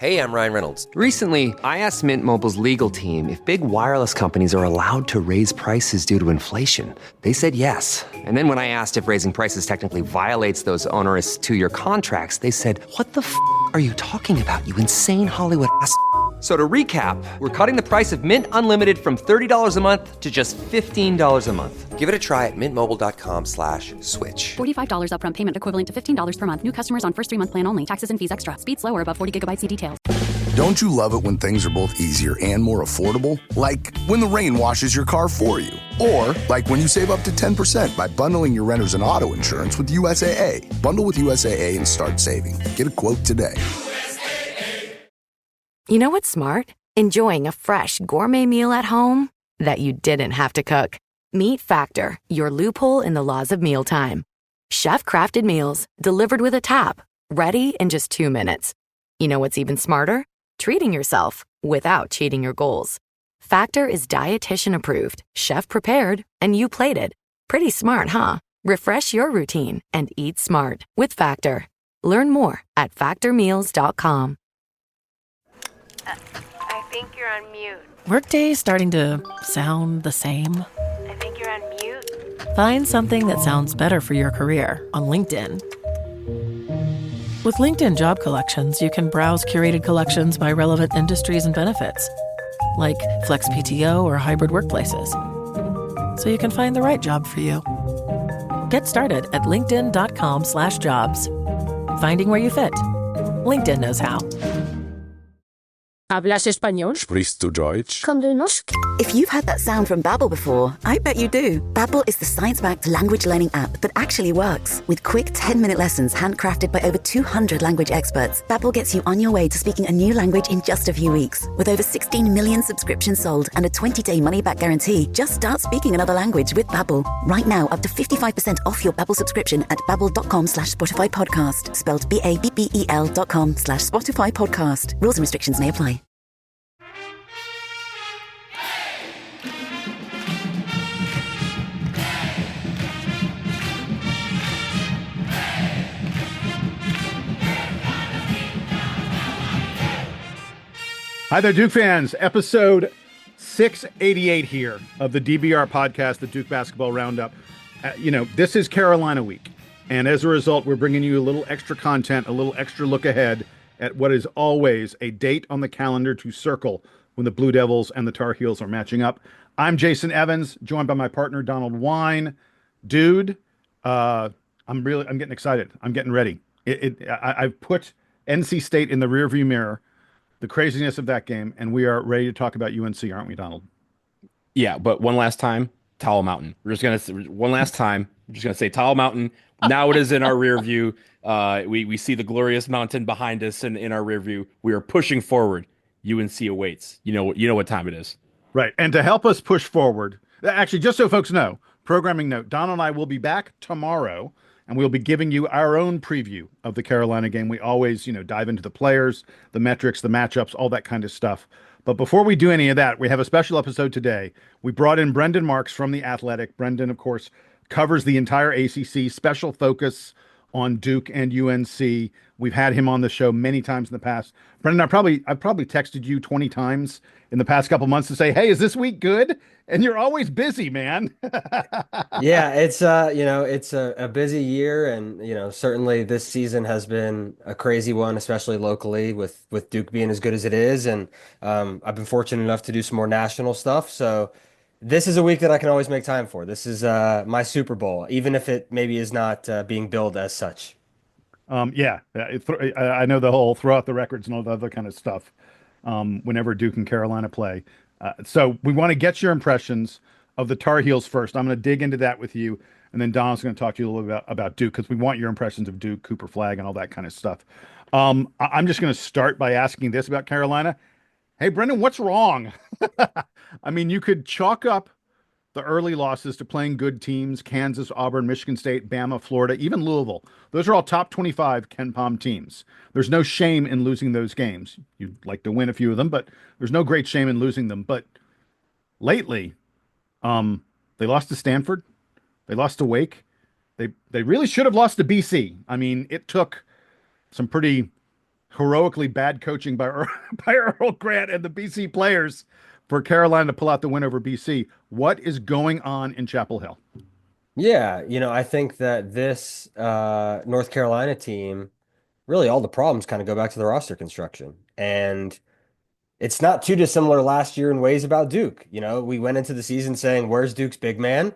Hey, I'm Ryan Reynolds. Recently, I asked Mint Mobile's legal team if big wireless companies are allowed to raise prices due to inflation. They said yes. And then when I asked if raising prices technically violates those onerous two-year contracts, they said, "What the f*** are you talking about, you insane Hollywood ass?" So to recap, we're cutting the price of Mint Unlimited from $30 a month to just $15 a month. Give it a try at mintmobile.com/switch. $45 upfront payment equivalent to $15 per month. New customers on first 3-month plan only. Taxes and fees extra. Speed slower above 40 gigabytes. See details. Don't you love it when things are both easier and more affordable? Like when the rain washes your car for you. Or like when you save up to 10% by bundling your renters and auto insurance with USAA. Bundle with USAA and start saving. Get a quote today. You know what's smart? Enjoying a fresh gourmet meal at home that you didn't have to cook. Meet Factor, your loophole in the laws of mealtime. Chef-crafted meals delivered with a tap, ready in just 2 minutes. You know what's even smarter? Treating yourself without cheating your goals. Factor is dietitian approved, chef prepared, and you plated. Pretty smart, huh? Refresh your routine and eat smart with Factor. Learn more at factormeals.com. I think you're on mute. Workday is starting to sound the same. I think you're on mute. Find something that sounds better for your career on LinkedIn. With LinkedIn Job Collections, you can browse curated collections by relevant industries and benefits, like flex PTO or hybrid workplaces, so you can find the right job for you. Get started at linkedin.com/jobs. Finding where you fit. LinkedIn knows how. ¿Hablas español? Sprichst du Deutsch? Kan du norsk? If you've had that sound from Babbel before, I bet you do. Babbel is the science-backed language learning app that actually works. With quick 10-minute lessons handcrafted by over 200 language experts, Babbel gets you on your way to speaking a new language in just a few weeks. With over 16 million subscriptions sold and a 20-day money-back guarantee, just start speaking another language with Babbel. Right now, up to 55% off your Babbel subscription at babbel.com/Spotify podcast. Spelled BABBEL.com/Spotify podcast. Rules and restrictions may apply. Hi there, Duke fans. Episode 688 here of the DBR podcast, the Duke Basketball Roundup. This is Carolina week. And as a result, we're bringing you a little extra content, a little extra look ahead at what is always a date on the calendar to circle when the Blue Devils and the Tar Heels are matching up. I'm Jason Evans, joined by my partner, Donald Wine. Dude, I'm getting excited. I'm getting ready. I've put NC State in the rearview mirror, the craziness of that game, and we are ready to talk about UNC, aren't we, Donald? Yeah, but one last time, Towel Mountain. We're just gonna say Towel Mountain. Now it is in our rear view. We see the glorious mountain behind us in our rear view. We are pushing forward. UNC awaits. You know what time it is. Right, and to help us push forward, actually, just so folks know, programming note: Donald and I will be back tomorrow. And we'll be giving you our own preview of the Carolina game. We always, dive into the players, the metrics, the matchups, all that kind of stuff. But before we do any of that, we have a special episode today. We brought in Brendan Marks from The Athletic. Brendan, of course, covers the entire ACC, special focus on Duke and UNC. We've had him on the show many times in the past. Brendan, I've probably texted you 20 times in the past couple months to say, hey, is this week good? And you're always busy, man. Yeah, it's a busy year, and certainly this season has been a crazy one, especially locally with Duke being as good as it is. And I've been fortunate enough to do some more national stuff. So this is a week that I can always make time for. This is my Super Bowl, even if it maybe is not being billed as such. I know the whole throw out the records and all the other kind of stuff whenever Duke and Carolina play. So we want to get your impressions of the Tar Heels first. I'm going to dig into that with you, and then Don's going to talk to you a little bit about Duke, because we want your impressions of Duke, Cooper Flagg, and all that kind of stuff. I'm just going to start by asking this about Carolina. Hey, Brendan, what's wrong? I mean, you could chalk up the early losses to playing good teams: Kansas, Auburn, Michigan State, Bama, Florida, even Louisville. Those are all top 25 Ken Pom teams. There's no shame in losing those games. You'd like to win a few of them, but there's no great shame in losing them. But lately, they lost to Stanford. They lost to Wake. They really should have lost to BC. I mean, it took some pretty heroically bad coaching by by Earl Grant and the BC players for Carolina to pull out the win over BC. What is going on in Chapel Hill? Yeah, I think that this North Carolina team, really all the problems kind of go back to the roster construction. And it's not too dissimilar last year in ways about Duke. We went into the season saying, where's Duke's big man?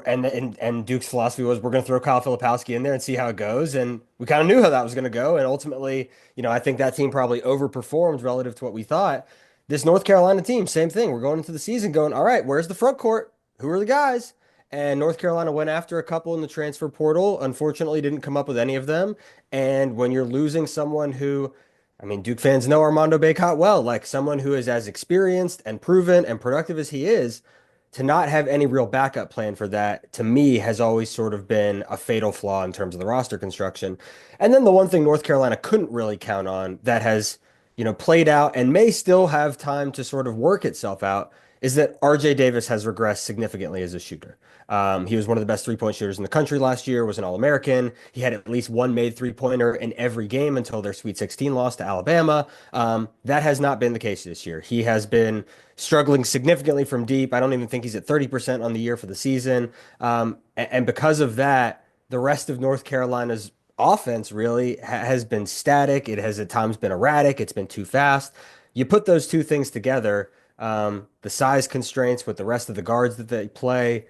And Duke's philosophy was we're going to throw Kyle Filipowski in there and see how it goes. And we kind of knew how that was going to go. And ultimately, I think that team probably overperformed relative to what we thought. This North Carolina team, same thing. We're going into the season going, all right, where's the front court? Who are the guys? And North Carolina went after a couple in the transfer portal. Unfortunately, didn't come up with any of them. And when you're losing someone who, I mean, Duke fans know Armando Bacot well, like someone who is as experienced and proven and productive as he is, to not have any real backup plan for that, to me, has always sort of been a fatal flaw in terms of the roster construction. And then the one thing North Carolina couldn't really count on that has, played out and may still have time to sort of work itself out is that RJ Davis has regressed significantly as a shooter. He was one of the best three-point shooters in the country last year, was an All-American. He had at least one made three-pointer in every game until their Sweet 16 loss to Alabama. That has not been the case this year. He has been struggling significantly from deep. I don't even think he's at 30% on the year for the season. And because of that, the rest of North Carolina's offense really has been static. It has at times been erratic. It's been too fast. You put those two things together, the size constraints with the rest of the guards that they play,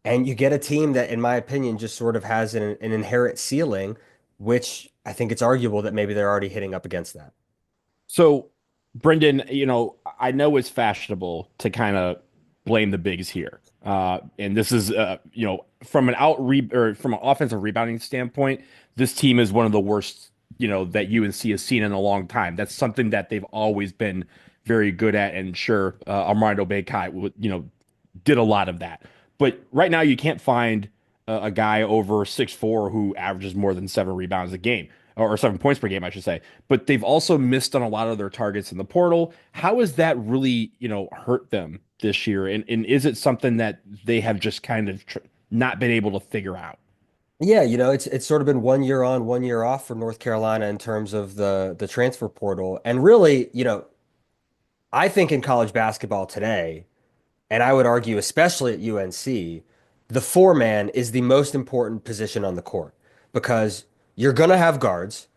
and you get a team that, in my opinion, just sort of has an inherent ceiling, which I think it's arguable that maybe they're already hitting up against that. So, Brendan, I know it's fashionable to kind of blame the bigs here. And this is, from from an offensive rebounding standpoint, this team is one of the worst, that UNC has seen in a long time. That's something that they've always been very good at. And sure, Armando Bacot, did a lot of that. But right now, you can't find a guy over 6'4" who averages more than 7 rebounds a game, or 7 points per game, I should say. But they've also missed on a lot of their targets in the portal. How has that really, hurt them this year? And is it something that they have just kind of not been able to figure out? Yeah, it's sort of been 1 year on, 1 year off for North Carolina in terms of the transfer portal. And really, I think in college basketball today, and I would argue, especially at UNC, the four-man is the most important position on the court because you're going to have guards.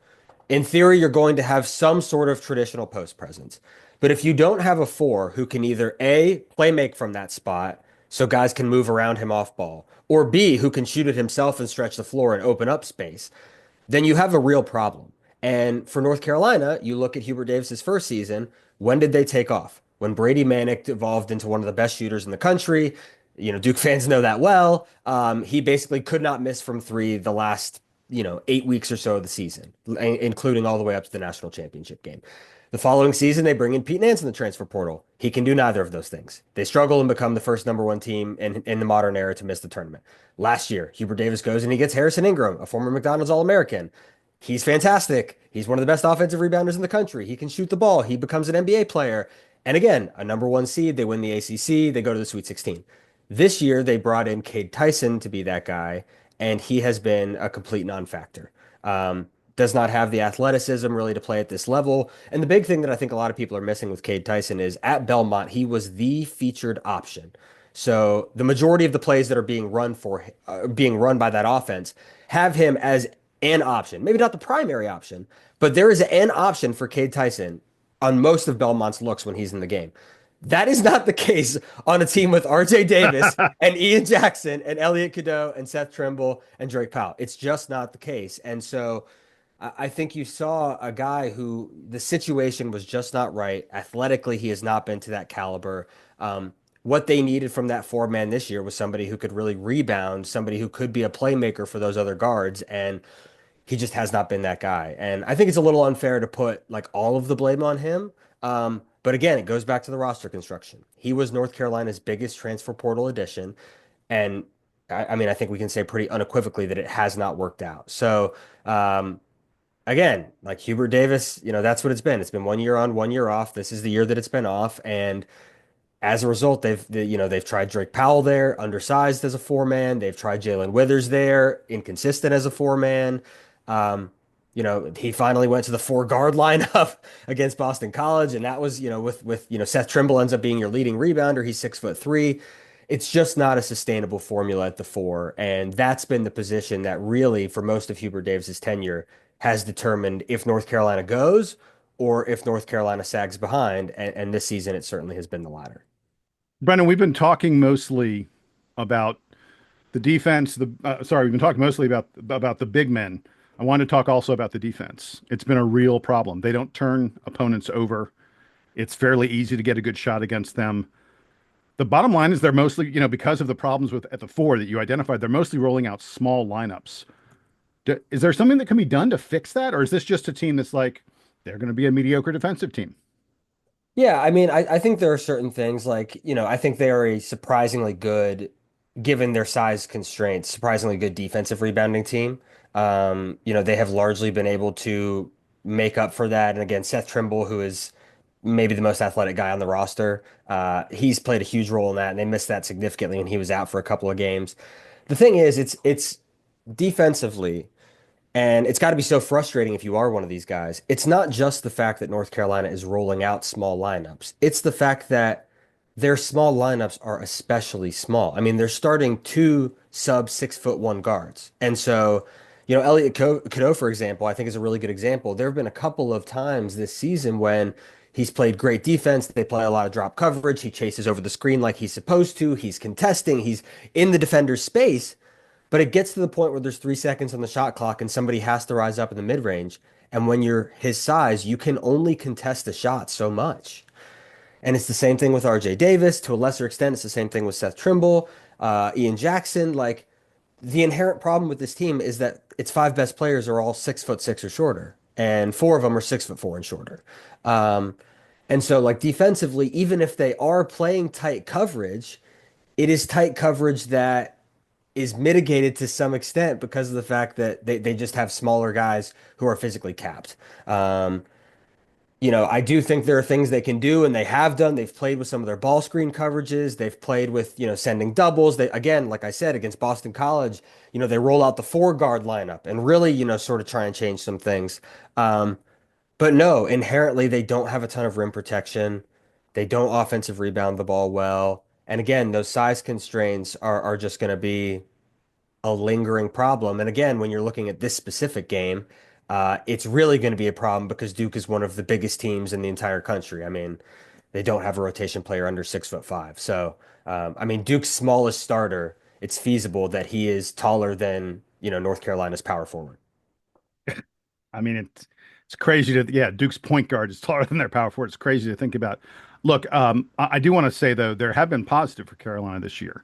In theory, you're going to have some sort of traditional post presence. But if you don't have a four who can either A, play make from that spot so guys can move around him off ball, or B, who can shoot it himself and stretch the floor and open up space, then you have a real problem. And for North Carolina, you look at Hubert Davis's first season, when did they take off? When Brady Manick evolved into one of the best shooters in the country. Duke fans know that well. He basically could not miss from three the last, 8 weeks or so of the season, including all the way up to the national championship game. The following season, they bring in Pete Nance in the transfer portal. He can do neither of those things. They struggle and become the first number one team in the modern era to miss the tournament. Last year, Hubert Davis goes and he gets Harrison Ingram, a former McDonald's All-American. He's fantastic. He's one of the best offensive rebounders in the country. He can shoot the ball. He becomes an NBA player. And again, a number one seed. They win the ACC. They go to the Sweet 16. This year, they brought in Cade Tyson to be that guy, and he has been a complete non-factor. Does not have the athleticism really to play at this level. And the big thing that I think a lot of people are missing with Cade Tyson is at Belmont, he was the featured option. So the majority of the plays that are being run by that offense have him as an option. Maybe not the primary option, but there is an option for Cade Tyson on most of Belmont's looks when he's in the game. That is not the case on a team with RJ Davis and Ian Jackson and Elliot Cadeau and Seth Trimble and Drake Powell. It's just not the case. And so I think you saw a guy who the situation was just not right. Athletically, he has not been to that caliber. What they needed from that four-man this year was somebody who could really rebound, somebody who could be a playmaker for those other guards. And he just has not been that guy. And I think it's a little unfair to put like all of the blame on him. But again, it goes back to the roster construction. He was North Carolina's biggest transfer portal addition. And I mean, I think we can say pretty unequivocally that it has not worked out. So, again, like Hubert Davis, that's what it's been. It's been 1 year on, 1 year off. This is the year that it's been off. And as a result, they've tried Drake Powell there, undersized as a four-man. They've tried Jalen Withers there, inconsistent as a four-man. he finally went to the 4 guard lineup against Boston College, and that was, with Seth Trimble ends up being your leading rebounder. He's 6'3". It's just not a sustainable formula at the 4, and that's been the position that really, for most of Hubert Davis's tenure, has determined if North Carolina goes or if North Carolina sags behind. And this season, it certainly has been the latter. Brendan, we've been talking mostly about the defense. We've been talking mostly about the big men. I want to talk also about the defense. It's been a real problem. They don't turn opponents over. It's fairly easy to get a good shot against them. The bottom line is they're mostly, because of the problems at the 4 that you identified, they're mostly rolling out small lineups. Is there something that can be done to fix that? Or is this just a team that's like, they're going to be a mediocre defensive team? Yeah, I mean, I think there are certain things like, I think they are a surprisingly good, given their size constraints, surprisingly good defensive rebounding team. They have largely been able to make up for that. And again, Seth Trimble, who is maybe the most athletic guy on the roster, he's played a huge role in that, and they missed that significantly when he was out for a couple of games. The thing is, it's defensively, and it's got to be so frustrating if you are one of these guys. It's not just the fact that North Carolina is rolling out small lineups. It's the fact that their small lineups are especially small. I mean, they're starting 2 sub-6'1" guards. And so, Elliot Cadeau, for example, I think is a really good example. There have been a couple of times this season when he's played great defense. They play a lot of drop coverage. He chases over the screen like he's supposed to. He's contesting. He's in the defender's space. But it gets to the point where there's 3 seconds on the shot clock and somebody has to rise up in the mid-range. And when you're his size, you can only contest the shot so much. And it's the same thing with RJ Davis. To a lesser extent, it's the same thing with Seth Trimble, Ian Jackson. Like, the inherent problem with this team is that its 5 best players are all 6'6" or shorter, and 4 of them are 6'4" and shorter. And so, like, defensively, even if they are playing tight coverage, it is tight coverage that is mitigated to some extent because of the fact that they just have smaller guys who are physically capped. I do think there are things they can do, and they have done. They've played with some of their ball screen coverages. They've played with, sending doubles. They, again, like I said, against Boston College, they roll out the 4-guard lineup and really, sort of try and change some things. But no, inherently, they don't have a ton of rim protection. They don't offensive rebound the ball well. And again, those size constraints are just going to be a lingering problem. And again, when you're looking at this specific game, it's really going to be a problem because Duke is one of the biggest teams in the entire country. I mean, they don't have a rotation player under 6'5". So, Duke's smallest starter, it's feasible that he is taller than, North Carolina's power forward. I mean, it's crazy Duke's point guard is taller than their power forward. It's crazy to think about. Look, I do want to say, though, there have been positive for Carolina this year.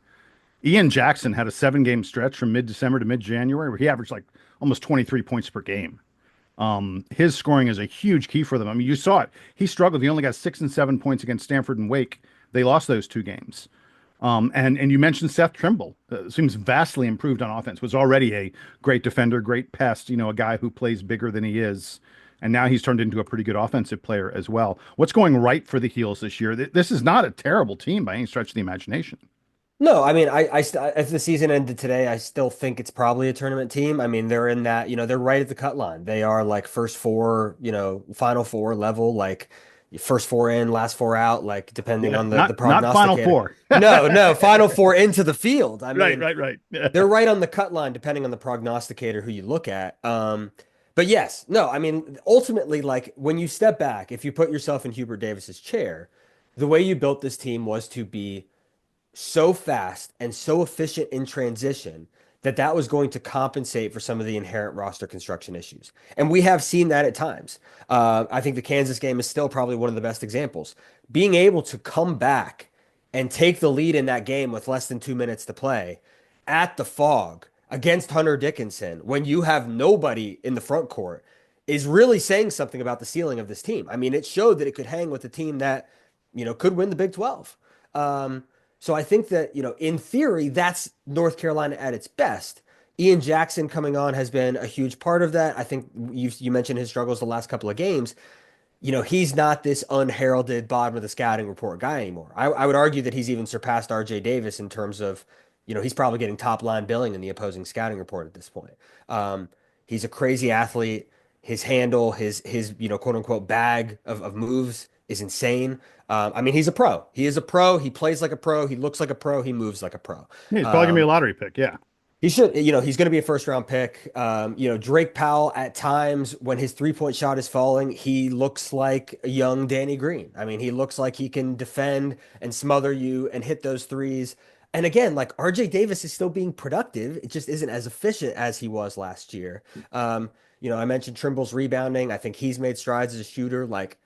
Ian Jackson had a 7-game stretch from mid-December to mid-January where he averaged like almost 23 points per game. His scoring is a huge key for them. I mean, you saw it. He struggled. He only got 6 and 7 points against Stanford and Wake. They lost those 2 games. And you mentioned Seth Trimble. Seems vastly improved on offense. Was already a great defender, great pest, a guy who plays bigger than he is. And now he's turned into a pretty good offensive player as well. What's going right for the Heels this year? This is not a terrible team by any stretch of the imagination. No, I mean, if the season ended today, I still think it's probably a tournament team. I mean, they're in that, they're right at the cut line. They are like first 4, Final 4 level, like first 4 in, last 4 out, like depending on the prognosticator. Not Final 4. No, Final 4 into the field. I mean, right. Yeah. They're right on the cut line, depending on the prognosticator who you look at. But yes, no, I mean, ultimately, like when you step back, if you put yourself in Hubert Davis's chair, the way you built this team was to be so fast and so efficient in transition that was going to compensate for some of the inherent roster construction issues. And we have seen that at times. I think the Kansas game is still probably one of the best examples. Being able to come back and take the lead in that game with less than 2 minutes to play at the Fog against Hunter Dickinson when you have nobody in the front court is really saying something about the ceiling of this team. I mean, it showed that it could hang with a team that, could win the Big 12. So I think that, in theory, that's North Carolina at its best. Ian Jackson coming on has been a huge part of that. I think you mentioned his struggles the last couple of games. He's not this unheralded bottom of the scouting report guy anymore. I would argue that he's even surpassed RJ Davis in terms of, he's probably getting top line billing in the opposing scouting report at this point. He's a crazy athlete. his handle, his quote unquote bag of moves is insane. I mean, he's a pro. He is a pro. He plays like a pro. He looks like a pro. He moves like a pro. Yeah, he's probably gonna be a lottery pick. Yeah. He should, he's going to be a first round pick. Drake Powell at times when his 3-point shot is falling, he looks like a young Danny Green. I mean, he looks like he can defend and smother you and hit those threes. And again, like RJ Davis is still being productive. It just isn't as efficient as he was last year. I mentioned Trimble's rebounding. I think he's made strides as a shooter. Like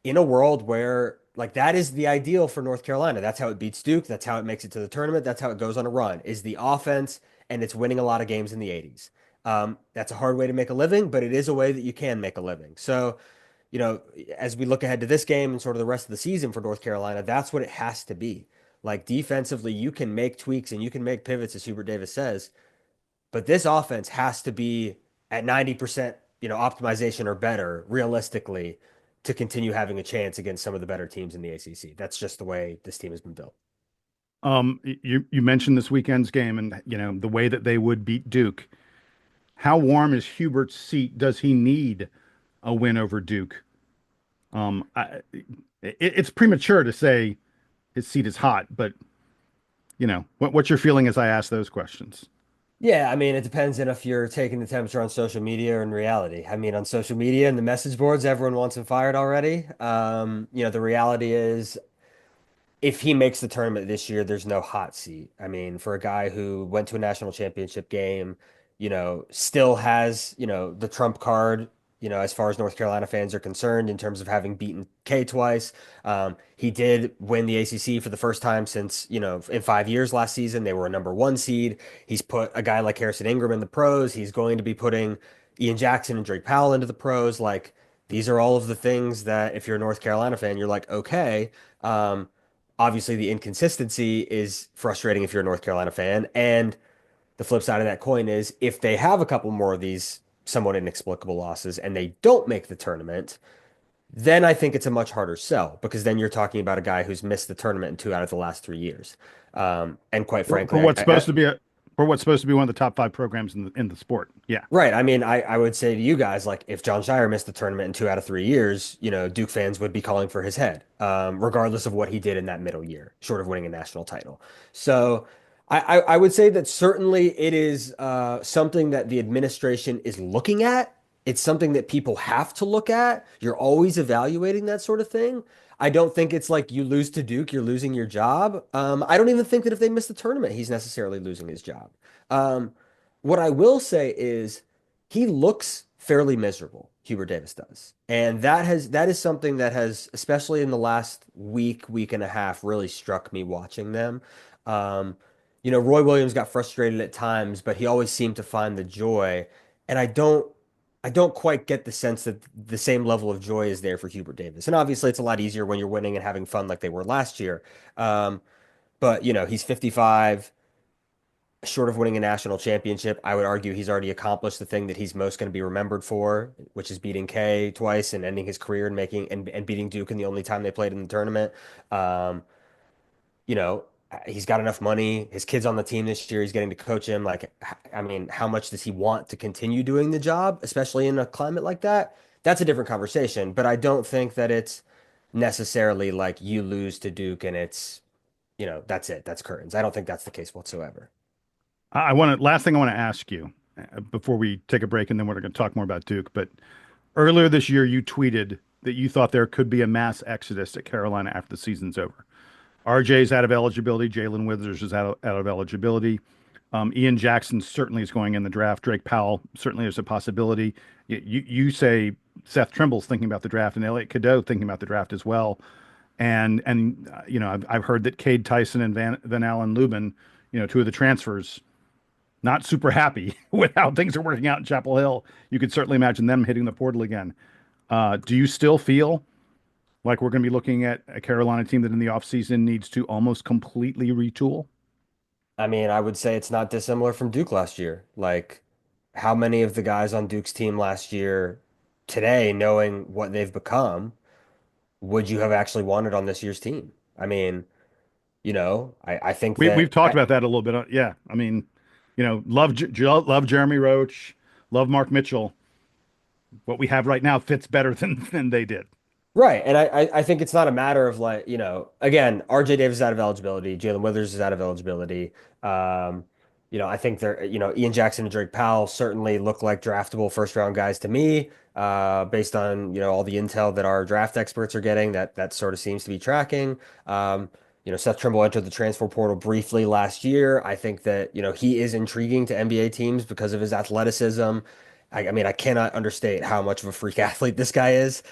in a world where like that is the ideal for North Carolina. That's how it beats Duke. That's how it makes it to the tournament. That's how it goes on a run is the offense, and it's winning a lot of games in the 80s. That's a hard way to make a living, but it is a way that you can make a living. So, as we look ahead to this game and sort of the rest of the season for North Carolina, that's what it has to be. Like defensively, you can make tweaks and you can make pivots, as Hubert Davis says, but this offense has to be at 90%, optimization or better realistically to continue having a chance against some of the better teams in the ACC. That's just the way this team has been built. You mentioned this weekend's game and the way that they would beat Duke. How warm is Hubert's seat? Does he need a win over Duke? It's premature to say his seat is hot, but what's your feeling as I ask those questions? Yeah, I mean, it depends on if you're taking the temperature on social media or in reality. I mean, on social media and the message boards, everyone wants him fired already. The reality is if he makes the tournament this year, there's no hot seat. I mean, for a guy who went to a national championship game, still has, the trump card, as far as North Carolina fans are concerned, in terms of having beaten K twice. He did win the ACC for the first time since, in 5 years last season. They were a #1 seed. He's put a guy like Harrison Ingram in the pros. He's going to be putting Ian Jackson and Drake Powell into the pros. Like, these are all of the things that if you're a North Carolina fan, you're like, okay. Obviously, the inconsistency is frustrating if you're a North Carolina fan. And the flip side of that coin is if they have a couple more of these somewhat inexplicable losses and they don't make the tournament, then I think it's a much harder sell because then you're talking about a guy who's missed the tournament in 2 out of the last 3 years. And quite frankly, for what's supposed to be one of the top 5 programs in the sport. Yeah. Right. I mean, I would say to you guys, like if John Shire missed the tournament in 2 out of 3 years, Duke fans would be calling for his head, regardless of what he did in that middle year, short of winning a national title. So I would say that certainly it is something that the administration is looking at. It's something that people have to look at. You're always evaluating that sort of thing. I don't think it's like you lose to Duke, you're losing your job. I don't even think that if they miss the tournament, he's necessarily losing his job. What I will say is he looks fairly miserable, Hubert Davis does. And that is something that has, especially in the last week and a half, really struck me watching them. Roy Williams got frustrated at times, but he always seemed to find the joy. And I don't quite get the sense that the same level of joy is there for Hubert Davis. And obviously it's a lot easier when you're winning and having fun like they were last year. But he's 55, short of winning a national championship. I would argue he's already accomplished the thing that he's most going to be remembered for, which is beating K twice and ending his career and beating Duke in the only time they played in the tournament. He's got enough money. His kid's on the team this year. He's getting to coach him. Like, I mean, how much does he want to continue doing the job, especially in a climate like that? That's a different conversation. But I don't think that it's necessarily like you lose to Duke and it's, that's it. That's curtains. I don't think that's the case whatsoever. Last thing I want to ask you before we take a break, and then we're going to talk more about Duke. But earlier this year, you tweeted that you thought there could be a mass exodus at Carolina after the season's over. RJ's out of eligibility. Jalen Withers is out of eligibility. Ian Jackson certainly is going in the draft. Drake Powell certainly is a possibility. You say Seth Trimble's thinking about the draft, and Elliot Cadeau thinking about the draft as well. And I've heard that Cade Tyson and Van Allen Lubin, 2 of the transfers, not super happy with how things are working out in Chapel Hill. You could certainly imagine them hitting the portal again. Do you still feel like we're going to be looking at a Carolina team that in the offseason needs to almost completely retool? I mean, I would say it's not dissimilar from Duke last year. Like, how many of the guys on Duke's team last year, today, knowing what they've become, would you have actually wanted on this year's team? I mean, I think we've talked about that a little bit. Yeah. I mean, love Jeremy Roach, love Mark Mitchell. what we have right now fits better than they did. Right. And I think it's not a matter of like, again, RJ Davis is out of eligibility, Jalen Withers is out of eligibility. Um, I think they're, Ian Jackson and Drake Powell certainly look like draftable first round guys to me, based on, all the intel that our draft experts are getting, that sort of seems to be tracking. Seth Trimble entered the transfer portal briefly last year. I think that, he is intriguing to NBA teams because of his athleticism. I mean, I cannot understate how much of a freak athlete this guy is.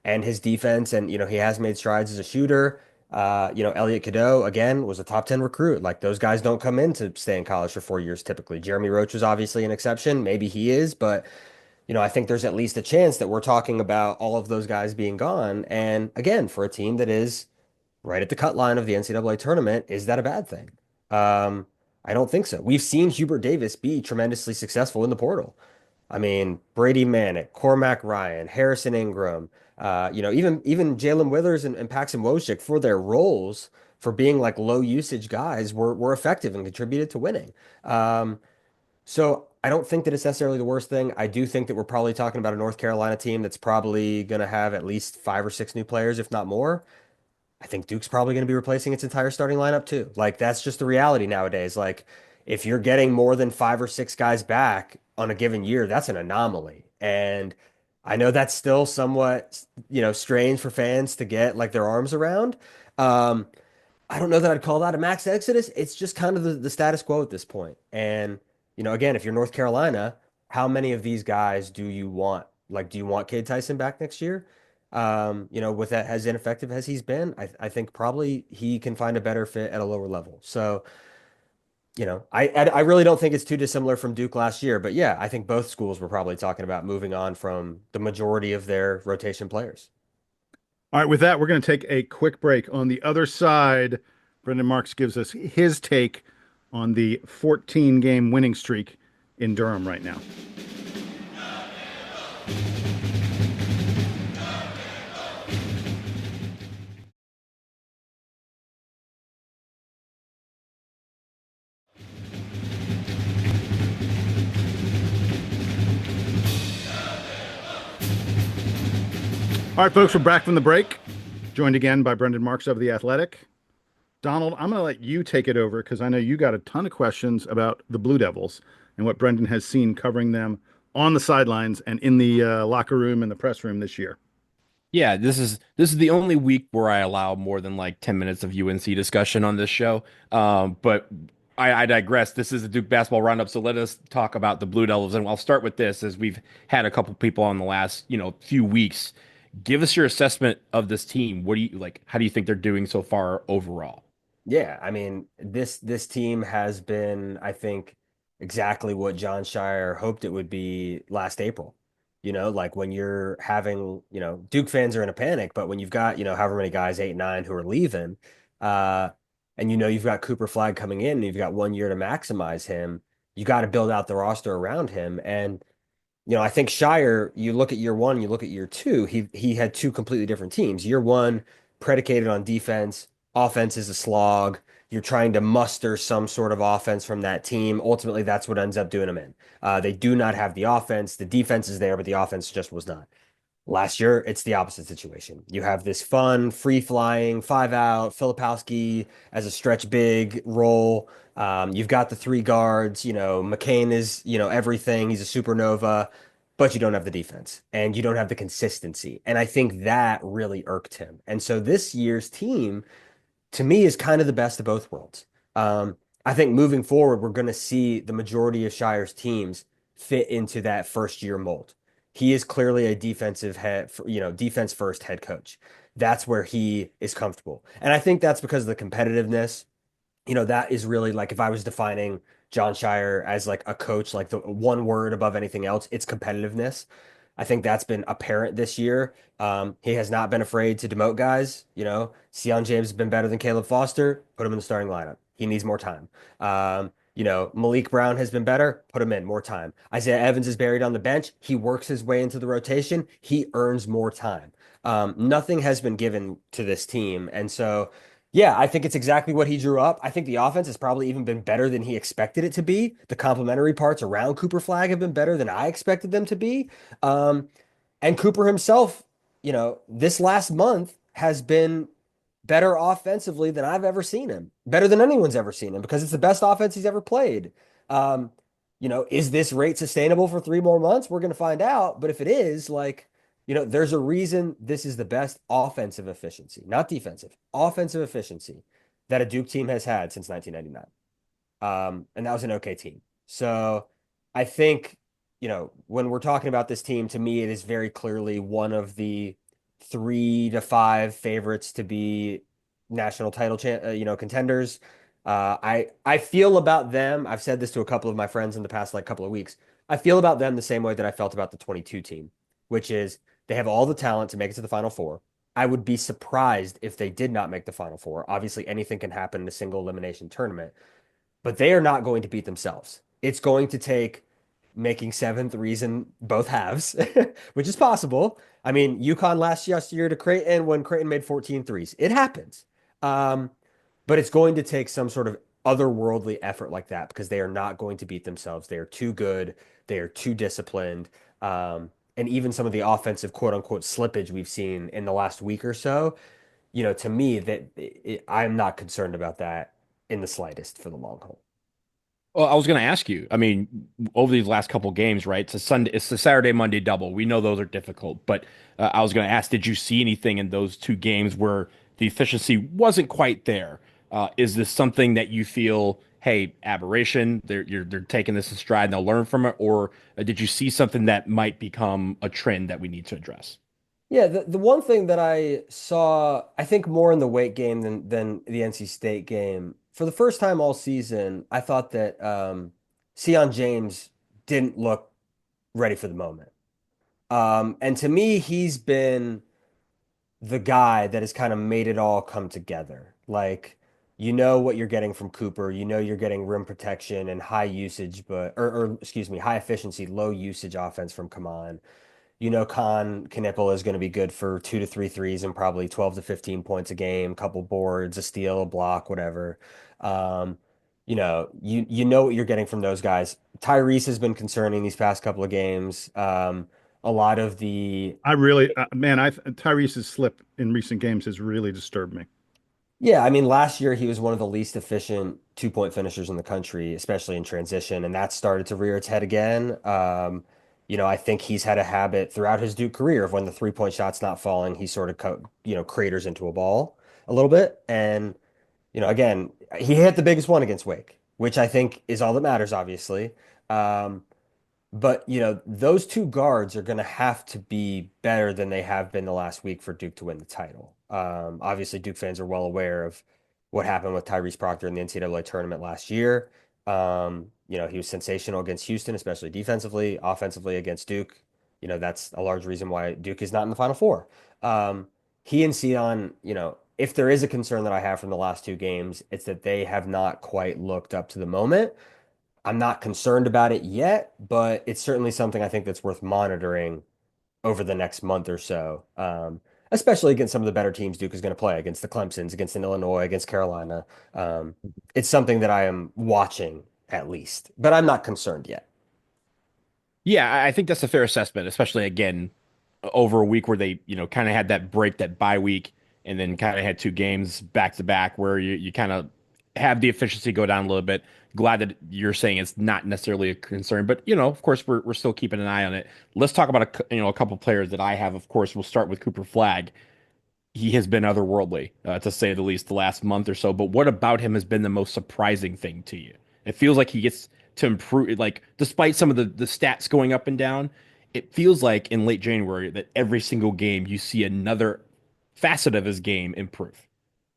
And his defense, and he has made strides as a shooter. Elliot Cadeau again was a top 10 recruit. Like those guys don't come in to stay in college for 4 years typically. Jeremy Roach was obviously an exception. Maybe he is, but I think there's at least a chance that we're talking about all of those guys being gone. And again, for a team that is right at the cut line of the NCAA tournament, is that a bad thing? I don't think so. We've seen Hubert Davis be tremendously successful in the portal. I mean, Brady Manick, Cormac Ryan, Harrison Ingram, even Jalen Withers and Paxton Wojcik for their roles for being like low usage guys were effective and contributed to winning. So I don't think that it's necessarily the worst thing. I do think that we're probably talking about a North Carolina team that's probably going to have at least 5 or 6 new players, if not more. I think Duke's probably going to be replacing its entire starting lineup too. Like that's just the reality nowadays. Like if you're getting more than 5 or 6 guys back on a given year, that's an anomaly. And I know that's still somewhat, strange for fans to get like their arms around. Um, I don't know that I'd call that a max exodus. It's just kind of the status quo at this point. And, again, if you're North Carolina, how many of these guys do you want? Like, do you want Cade Tyson back next year? With that as ineffective as he's been, I think probably he can find a better fit at a lower level. So, I really don't think it's too dissimilar from Duke last year, but yeah, I think both schools were probably talking about moving on from the majority of their rotation players. All right, with that, we're going to take a quick break. On the other side, Brendan Marks gives us his take on the 14-game winning streak in Durham right now. All right, folks, we're back from the break, joined again by Brendan Marks of The Athletic. Donald, I'm going to let you take it over because I know you got a ton of questions about the Blue Devils and what Brendan has seen covering them on the sidelines and in the locker room and the press room this year. Yeah, this is the only week where I allow more than like 10 minutes of UNC discussion on this show. But I digress. This is the Duke Basketball Roundup, so let us talk about the Blue Devils. And I'll start with this, as we've had a couple people on the last few weeks. Give us your assessment of this team. What do you like? How do you think they're doing so far overall? Yeah, I mean, this team has been, I think, exactly what John Shire hoped it would be last April. Like when you're having, Duke fans are in a panic, but when you've got, however many guys, 8, 9 who are leaving, and you've got Cooper Flagg coming in and you've got 1 year to maximize him, you got to build out the roster around him. And I think Shire, you look at year one, you look at year two, he had 2 completely different teams. Year one, predicated on defense, offense is a slog. You're trying to muster some sort of offense from that team. Ultimately, that's what ends up doing them in. They do not have the offense. The defense is there, but the offense just was not. Last year, it's the opposite situation. You have this fun, free-flying, 5-out, Filipowski as a stretch big role. You've got the 3 guards. McCain is, everything. He's a supernova, but you don't have the defense and you don't have the consistency. And I think that really irked him. And so this year's team, to me, is kind of the best of both worlds. I think moving forward, we're going to see the majority of Shire's teams fit into that first year mold. He is clearly a defensive defense first head coach. That's where he is comfortable. And I think that's because of the competitiveness. That is really like if I was defining John Shire as like a coach, like the one word above anything else, it's competitiveness. I think that's been apparent this year. He has not been afraid to demote guys. Sion James has been better than Caleb Foster. Put him in the starting lineup. He needs more time. Malik Brown has been better. Put him in more time. Isaiah Evans is buried on the bench. He works his way into the rotation. He earns more time. Nothing has been given to this team. And so, Yeah, I think it's exactly what he drew up. I think the offense has probably even been better than he expected it to be. The complementary parts around Cooper Flagg have been better than I expected them to be. Um, and Cooper himself, this last month has been better offensively than I've ever seen him, better than anyone's ever seen him because it's the best offense he's ever played. Um, is this rate sustainable for 3 more months? We're going to find out. But if it is, there's a reason this is the best offensive efficiency, not defensive, offensive efficiency that a Duke team has had since 1999. And that was an okay team. So I think, when we're talking about this team, to me, it is very clearly one of the 3 to 5 favorites to be national title, contenders. I feel about them. I've said this to a couple of my friends in the past couple of weeks. I feel about them the same way that I felt about the 22 team, which is they have all the talent to make it to the Final Four. I would be surprised if they did not make the Final Four. Obviously, anything can happen in a single elimination tournament, but they are not going to beat themselves. It's going to take making 7 threes in both halves, which is possible. I mean, UConn last year to Creighton when Creighton made 14 threes. It happens. Um, but it's going to take some sort of otherworldly effort like that because they are not going to beat themselves. They are too good. They are too disciplined. And even some of the offensive quote unquote slippage we've seen in the last week or so, to me, I'm not concerned about that in the slightest for the long haul. Well, I was going to ask you. I mean, over these last couple games, right? It's a Saturday, Monday double. We know those are difficult, but I was going to ask, did you see anything in those 2 games where the efficiency wasn't quite there? Is this something that you feel, hey, aberration? They're taking this in stride and they'll learn from it, or did you see something that might become a trend that we need to address? Yeah, the one thing that I saw, I think more in the Wake game than the NC State game, for the first time all season, I thought that Sion James didn't look ready for the moment. And to me, he's been the guy that has kind of made it all come together. Like, you know what you're getting from Cooper, you're getting rim protection and high usage, or excuse me, high efficiency, low usage offense from Kaman. Khan Knippel is going to be good for 2 to 3 threes and probably 12 to 15 points a game, couple boards, a steal, a block, whatever. You know what you're getting from those guys. Tyrese has been concerning these past couple of games. A lot of the I really, man, Tyrese's slip in recent games has really disturbed me. Yeah, I mean, last year he was one of the least efficient 2-point finishers in the country, especially in transition, and that started to rear its head again. I think he's had a habit throughout his Duke career of when the 3-point shot's not falling, he sort of craters into a ball a little bit. And again, he hit the biggest one against Wake, which I think is all that matters, obviously. Um, but those 2 guards are going to have to be better than they have been the last week for Duke to win the title. Obviously, Duke fans are well aware of what happened with Tyrese Proctor in the NCAA tournament last year. He was sensational against Houston, especially defensively, offensively against Duke. That's a large reason why Duke is not in the Final Four. He and Sion, if there is a concern that I have from the last 2 games, it's that they have not quite looked up to the moment. I'm not concerned about it yet, but it's certainly something I think that's worth monitoring over the next month or so, especially against some of the better teams Duke is going to play, against the Clemsons, against an Illinois, against Carolina. It's something that I am watching at least, but I'm not concerned yet. Yeah, I think that's a fair assessment, especially again over a week where they, kind of had that break, that bye week, and then kind of had 2 games back to back where you kind of have the efficiency go down a little bit. Glad that you're saying it's not necessarily a concern, but of course, we're still keeping an eye on it. Let's talk about a couple players that I have. Of course, we'll start with Cooper Flagg. He has been otherworldly, to say the least, the last month or so. But what about him has been the most surprising thing to you? It feels like he gets to improve, like despite some of the stats going up and down, it feels like in late January that every single game you see another facet of his game improve.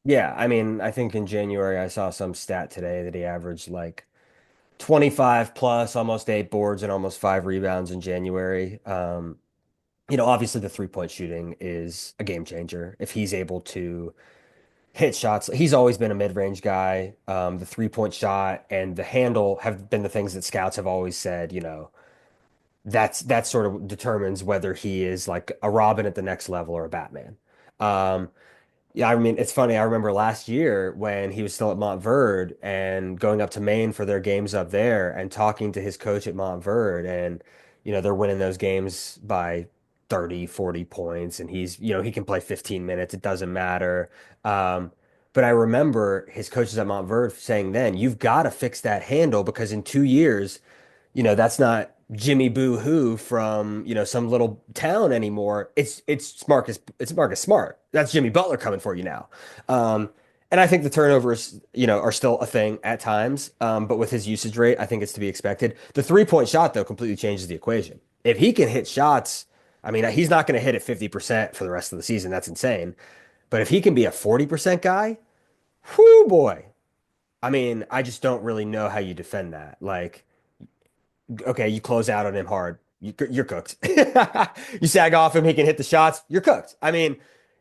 Yeah, I mean, I think in January I saw some stat today that he averaged like 25 plus, almost 8 boards and almost 5 rebounds in January. Obviously the 3-point shooting is a game changer. If he's able to hit shots, he's always been a mid-range guy. The 3-point shot and the handle have been the things that scouts have always said, that sort of determines whether he is like a Robin at the next level or a Batman. Yeah, I mean, it's funny. I remember last year when he was still at Montverde and going up to Maine for their games up there and talking to his coach at Montverde. And, they're winning those games by 30, 40 points. And he can play 15 minutes. It doesn't matter. Um, but I remember his coaches at Montverde saying then, you've got to fix that handle because in 2 years, that's not Jimmy Boo Hoo from, some little town anymore. It's Marcus Smart. That's Jimmy Butler coming for you now. Um, and I think the turnovers, are still a thing at times. But with his usage rate, I think it's to be expected. The 3-point shot, though, completely changes the equation. If he can hit shots, I mean, he's not going to hit at 50% for the rest of the season. That's insane. But if he can be a 40% guy, whoo boy. I mean, I just don't really know how you defend that. Like, okay, you close out on him hard. You're cooked. You sag off him, he can hit the shots. You're cooked. I mean,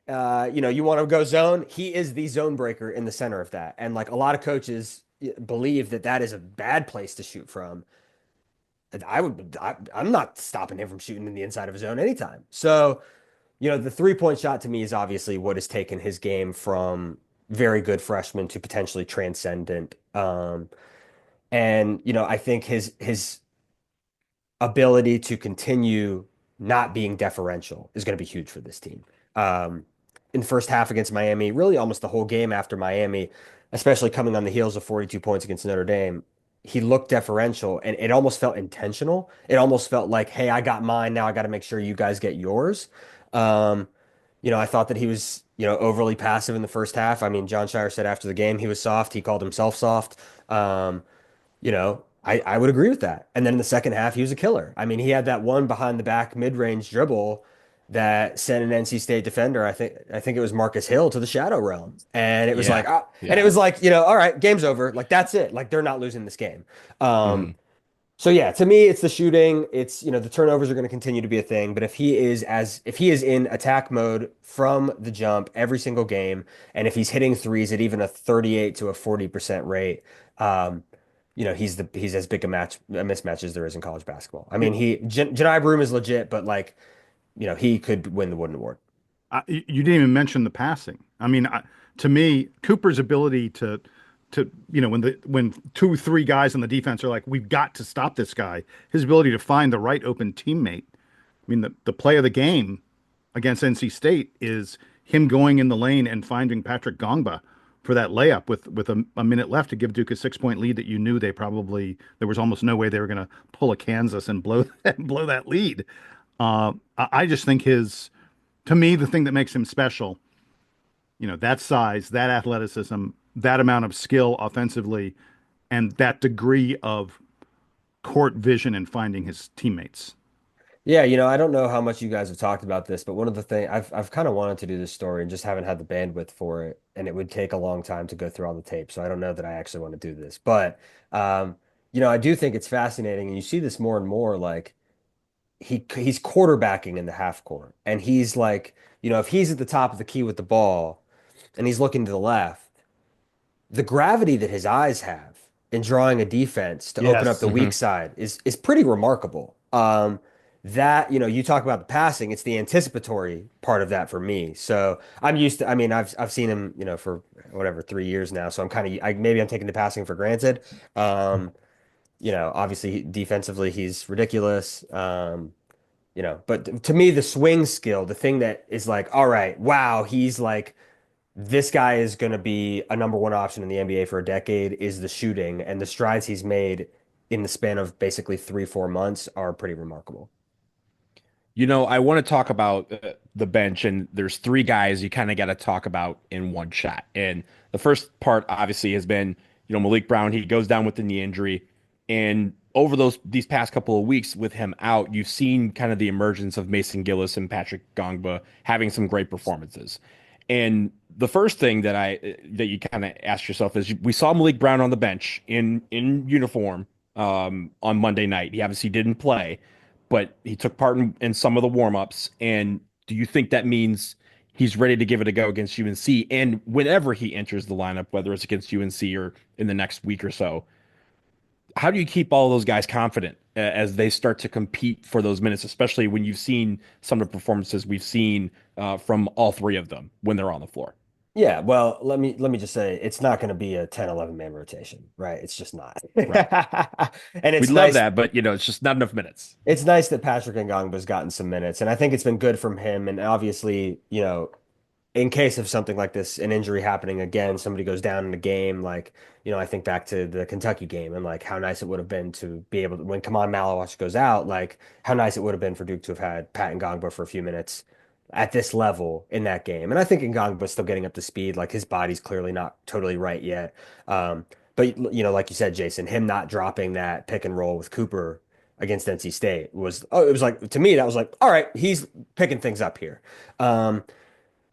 you want to go zone. He is the zone breaker in the center of that. And like a lot of coaches believe that that is a bad place to shoot from. I'm not stopping him from shooting in the inside of his zone anytime. So, the 3-point shot to me is obviously what has taken his game from very good freshman to potentially transcendent. And I think his ability to continue not being deferential is going to be huge for this team. In the first half against Miami, really almost the whole game after Miami, especially coming on the heels of 42 points against Notre Dame, he looked deferential and it almost felt intentional. It almost felt like, hey, I got mine. Now I got to make sure you guys get yours. I thought that he was, overly passive in the first half. I mean, John Shire said after the game he was soft. He called himself soft. I would agree with that. And then in the second half, he was a killer. I mean, he had that one behind the back mid-range dribble that sent an NC State defender, I think it was Marcus Hill, to the shadow realm. And it was and it was like, all right, game's over. Like that's it. Like they're not losing this game. So yeah, to me, it's the shooting. It's, the turnovers are going to continue to be a thing. But if he is in attack mode from the jump every single game, and if he's hitting threes at even a 38 to a 40% rate, he's as big a mismatch as there is in college basketball. I mean, Janai Broome is legit, but like, he could win the Wooden Award. You didn't even mention the passing. I mean, to me, Cooper's ability to when 2-3 guys on the defense are like, we've got to stop this guy. His ability to find the right open teammate. I mean, the play of the game against NC State is him going in the lane and finding Patrick Gongba for that layup with a minute left to give Duke a 6-point lead that you knew there was almost no way they were going to pull a Kansas and blow that lead. I just think to me, the thing that makes him special, that size, that athleticism, that amount of skill offensively, and that degree of court vision and finding his teammates. Yeah, I don't know how much you guys have talked about this, but one of the things I've kind of wanted to do this story and just haven't had the bandwidth for it, and it would take a long time to go through all the tape. So I don't know that I actually want to do this, but I do think it's fascinating, and you see this more and more. Like he's quarterbacking in the half court, and he's like, if he's at the top of the key with the ball, and he's looking to the left, the gravity that his eyes have in drawing a defense to open up the weak side is pretty remarkable. That, you talk about the passing, it's the anticipatory part of that for me. So I'm used to, I mean, I've seen him, for whatever, 3 years now. So I'm maybe I'm taking the passing for granted. Obviously defensively, he's ridiculous. But to me, the swing skill, the thing that is like, all right, wow, he's like, this guy is going to be a number one option in the NBA for a decade, is the shooting, and the strides he's made in the span of basically 3-4 months are pretty remarkable. I want to talk about the bench, and there's 3 guys you kind of got to talk about in one shot. And the first part obviously has been, Malik Brown. He goes down with the knee injury, and over these past couple of weeks with him out, you've seen kind of the emergence of Mason Gillis and Patrick Gongba having some great performances. And the first thing that you kind of ask yourself is, we saw Malik Brown on the bench in uniform on Monday night. He obviously didn't play, but he took part in some of the warm-ups. And do you think that means he's ready to give it a go against UNC? And whenever he enters the lineup, whether it's against UNC or in the next week or so, how do you keep all those guys confident as they start to compete for those minutes, especially when you've seen some of the performances we've seen from all 3 of them when they're on the floor? Yeah, well, let me just say it's not going to be a 10, 11 man rotation, right? It's just not. Right. And We'd love that, but it's just not enough minutes. it's nice that Patrick Ngongba's gotten some minutes, and I think it's been good from him. And obviously, in case of something like this, an injury happening again, somebody goes down in a game, like, I think back to the Kentucky game and like how nice it would have been to be able to, when Kaman Malawash goes out, like how nice it would have been for Duke to have had Pat Ngongba for a few minutes at this level in that game. And I think Ngongba's still getting up to speed. Like his body's clearly not totally right yet. But like you said, Jason, him not dropping that pick and roll with Cooper against NC State it was like, to me, that was like, all right, he's picking things up here.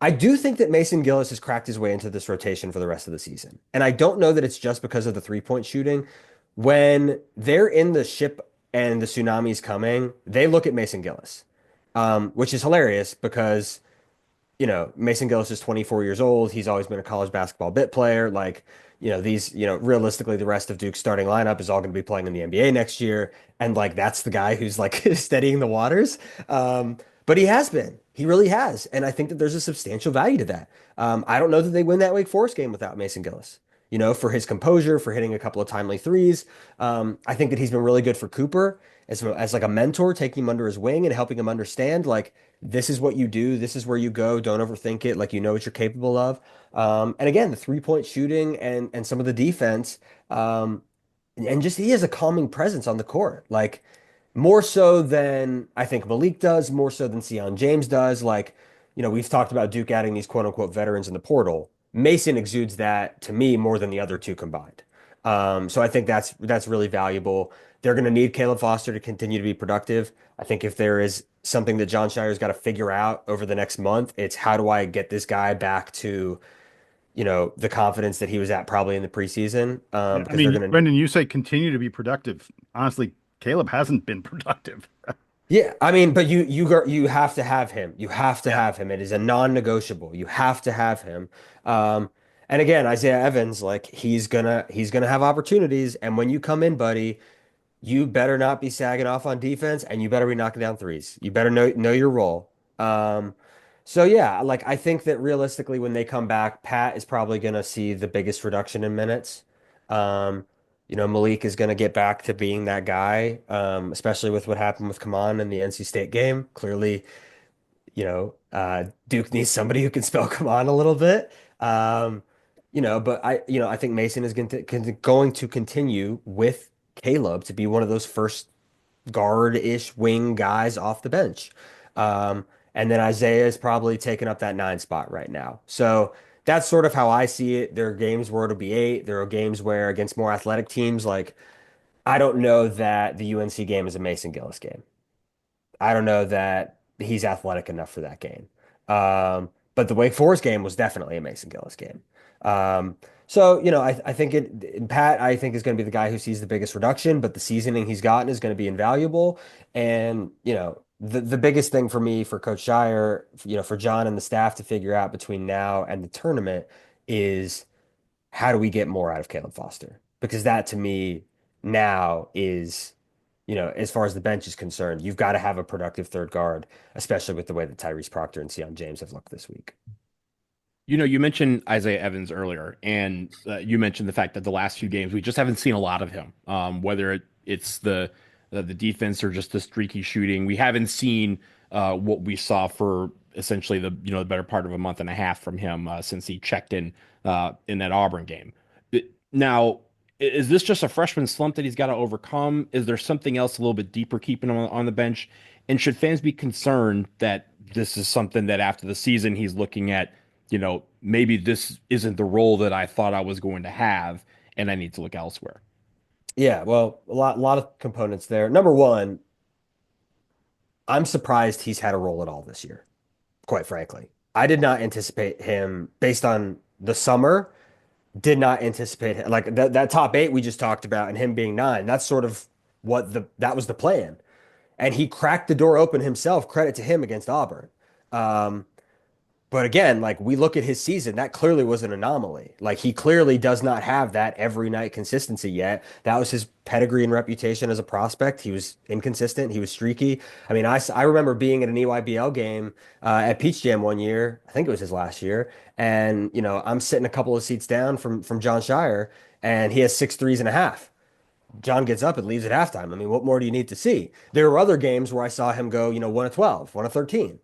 I do think that Mason Gillis has cracked his way into this rotation for the rest of the season. And I don't know that it's just because of the 3-point shooting. When they're in the ship and the tsunami's coming, they look at Mason Gillis, which is hilarious because, Mason Gillis is 24 years old. He's always been a college basketball bit player. Like, realistically, the rest of Duke's starting lineup is all going to be playing in the NBA next year. And like, that's the guy who's like steadying the waters. But he has been. He really has. And I think that there's a substantial value to that. I don't know that they win that Wake Forest game without Mason Gillis, for his composure, for hitting a couple of timely threes. I think that he's been really good for Cooper as like a mentor, taking him under his wing and helping him understand, like, this is what you do. This is where you go. Don't overthink it. Like, what you're capable of. And again, the 3-point shooting and some of the defense, and just he has a calming presence on the court. Like, more so than I think Malik does, more so than Sion James does. Like, we've talked about Duke adding these quote unquote veterans in the portal. Mason exudes that to me more than the other two combined. So I think that's really valuable. They're going to need Caleb Foster to continue to be productive. I think if there is something that John Shire's got to figure out over the next month, it's how do I get this guy back to, the confidence that he was at probably in the preseason. I Because mean, Brendan, you say continue to be productive. Honestly, Caleb hasn't been productive. Yeah, I mean, but you have to have him. You have to have him. It is a non-negotiable. You have to have him. And again, Isaiah Evans, like he's gonna have opportunities. And when you come in, buddy, you better not be sagging off on defense, and you better be knocking down threes. You better know your role. So yeah, like I think that realistically, when they come back, Pat is probably gonna see the biggest reduction in minutes. Um, Malik is going to get back to being that guy, especially with what happened with Kaman in the NC State game. Clearly, Duke needs somebody who can spell Kaman a little bit. But I think Mason is going to continue with Caleb to be one of those first guard-ish wing guys off the bench. And then Isaiah is probably taking up that 9 spot right now. So that's sort of how I see it. There are games where it'll be 8. There are games where against more athletic teams, like I don't know that the UNC game is a Mason Gillis game. I don't know that he's athletic enough for that game. But the Wake Forest game was definitely a Mason Gillis game. So, I think Pat, I think, is going to be the guy who sees the biggest reduction, but the seasoning he's gotten is going to be invaluable. And, the biggest thing for me, for Coach Shire, for John and the staff to figure out between now and the tournament is how do we get more out of Caleb Foster? Because that to me now is, as far as the bench is concerned, you've got to have a productive third guard, especially with the way that Tyrese Proctor and Sion James have looked this week. You mentioned Isaiah Evans earlier, and you mentioned the fact that the last few games we just haven't seen a lot of him. Whether it's the defense or just the streaky shooting, we haven't seen what we saw for essentially the better part of a month and a half from him since he checked in that Auburn game. Now, is this just a freshman slump that he's got to overcome? Is there something else a little bit deeper keeping him on the bench? And should fans be concerned that this is something that after the season he's looking at? Maybe this isn't the role that I thought I was going to have, and I need to look elsewhere. Yeah, well, a lot of components there. Number one, I'm surprised he's had a role at all this year, quite frankly. I did not anticipate him based on the summer, did not anticipate him. Like that top 8 we just talked about and him being 9, that's sort of that was the plan. And he cracked the door open himself, credit to him against Auburn. But again, like we look at his season, that clearly was an anomaly. Like he clearly does not have that every night consistency yet. That was his pedigree and reputation as a prospect. He was inconsistent. He was streaky. I mean, I remember being at an EYBL game at Peach Jam one year. I think it was his last year. And, you know, I'm sitting a couple of seats down from John Shire, and he has 6 3s and a half. John gets up and leaves at halftime. I mean, what more do you need to see? There were other games where I saw him go, you know, 1 of 12, 1 of 13.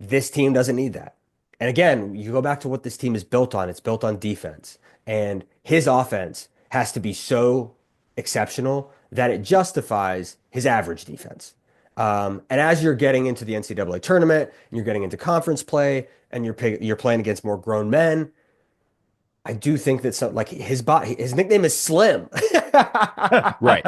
This team doesn't need that. And again, you go back to what this team is built on. It's built on defense. And his offense has to be so exceptional that it justifies his average defense. And as you're getting into the NCAA tournament, and you're getting into conference play, and you're playing against more grown men, I do think that his nickname is Slim. Right.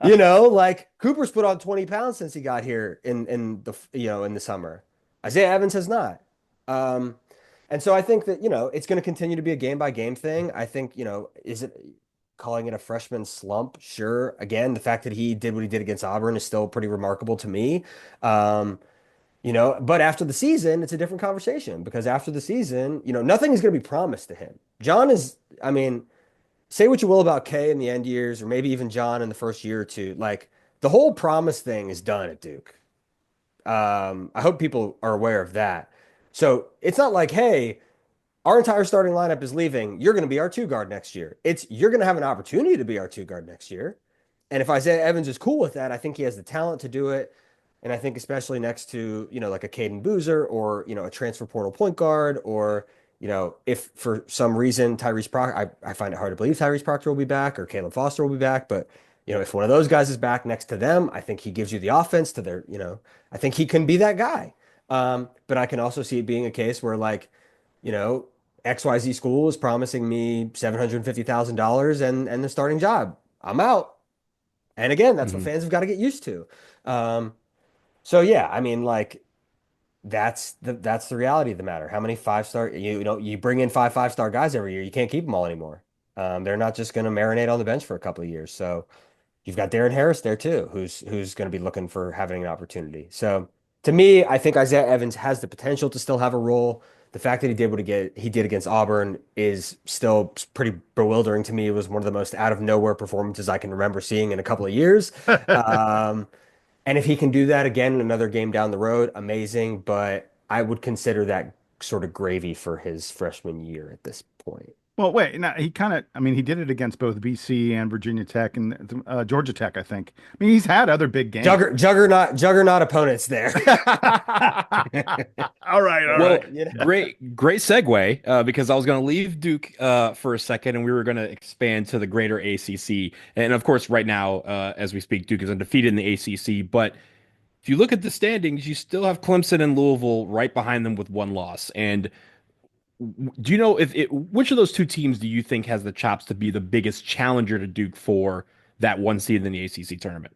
You know, like Cooper's put on 20 pounds since he got here in the summer. Isaiah Evans has not. And so I think that, you know, it's going to continue to be a game by game thing. I think, you know, is it calling it a freshman slump? Sure. Again, the fact that he did what he did against Auburn is still pretty remarkable to me. You know, but after the season, it's a different conversation because after the season, you know, nothing is going to be promised to him. John is, I mean, say what you will about Kay in the end years, or maybe even John in the first year or two. Like the whole promise thing is done at Duke. I hope people are aware of that. So it's not like, hey, our entire starting lineup is leaving. You're going to be our 2 guard next year. It's you're going to have an opportunity to be our 2 guard next year. And if Isaiah Evans is cool with that, I think he has the talent to do it. And I think especially next to, you know, like a Caden Boozer or, you know, a transfer portal point guard, or, you know, if for some reason Tyrese Proctor, I find it hard to believe Tyrese Proctor will be back or Caleb Foster will be back. But, you know, if one of those guys is back next to them, I think he gives you the offense to their, you know, I think he can be that guy. But I can also see it being a case where, like, you know, XYZ school is promising me $750,000 and the starting job. I'm out. And again, that's what fans have got to get used to. So yeah, I mean, like that's the reality of the matter. How many 5-star, you know, you bring in 5-star guys every year, you can't keep them all anymore. They're not just going to marinate on the bench for a couple of years. So you've got Darren Harris there too, who's going to be looking for having an opportunity. So to me, I think Isaiah Evans has the potential to still have a role. The fact that he did what he did against Auburn is still pretty bewildering to me. It was one of the most out of nowhere performances I can remember seeing in a couple of years. And if he can do that again in another game down the road, amazing. But I would consider that sort of gravy for his freshman year at this point. Well, wait, now he kind of, I mean, he did it against both BC and Virginia Tech and Georgia Tech, I think. I mean, he's had other big games. Juggernaut opponents there. All right. You know. Great segue, because I was going to leave Duke for a second, and we were going to expand to the greater ACC. And of course, right now, as we speak, Duke is undefeated in the ACC. But if you look at the standings, you still have Clemson and Louisville right behind them with 1 loss. And do you know which of those 2 teams do you think has the chops to be the biggest challenger to Duke for that 1 seed in the ACC tournament?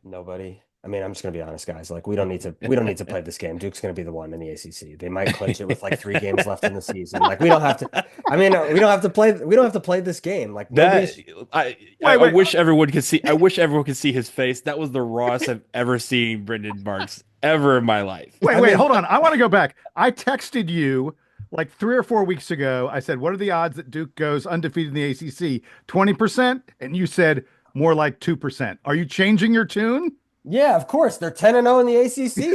Nobody. I mean, I'm just gonna be honest, guys. Like, we don't need to play this game. Duke's gonna be the one in the ACC. They might clinch it with like 3 games left in the season. Like, we don't have to. I mean, we don't have to play this game. Like, I wish everyone could see. I wish everyone could see his face. That was the rawest I've ever seen Brendan Marks ever in my life. Wait, hold on. I want to go back. I texted you like 3 or 4 weeks ago. I said, what are the odds that Duke goes undefeated in the ACC? 20%? And you said more like 2%. Are you changing your tune? Yeah, of course. They're 10-0 in the ACC.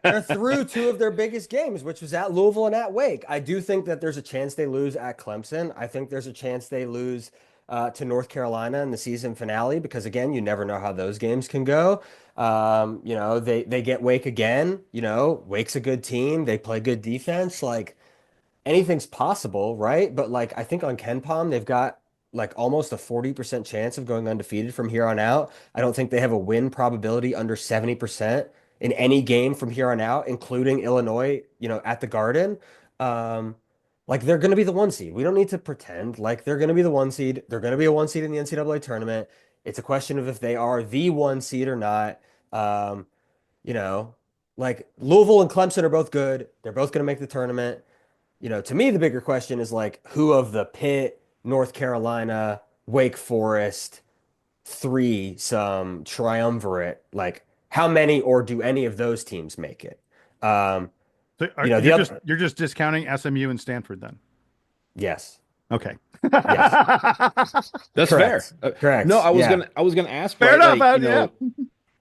They're through 2 of their biggest games, which was at Louisville and at Wake. I do think that there's a chance they lose at Clemson. I think there's a chance they lose to North Carolina in the season finale, because again, you never know how those games can go. You know, they get Wake again. You know, Wake's a good team. They play good defense. Like, anything's possible, right? But like, I think on KenPom, they've got like almost a 40% chance of going undefeated from here on out. I don't think they have a win probability under 70% in any game from here on out, including Illinois, you know, at the Garden. Like, they're going to be the 1 seed. We don't need to pretend like they're going to be the 1 seed. They're going to be a 1 seed in the NCAA tournament. It's a question of if they are the 1 seed or not. You know, like, Louisville and Clemson are both good. They're both going to make the tournament. You know, to me, the bigger question is like, who of the Pitt, North Carolina, Wake Forest, 3 some triumvirate, like, how many or do any of those teams make it? Um, So the other, you're just discounting SMU and Stanford then. yes, Okay. yes, That's fair. correct, correct. No, Yeah, I was gonna ask, Fair right? enough. Like, Yeah.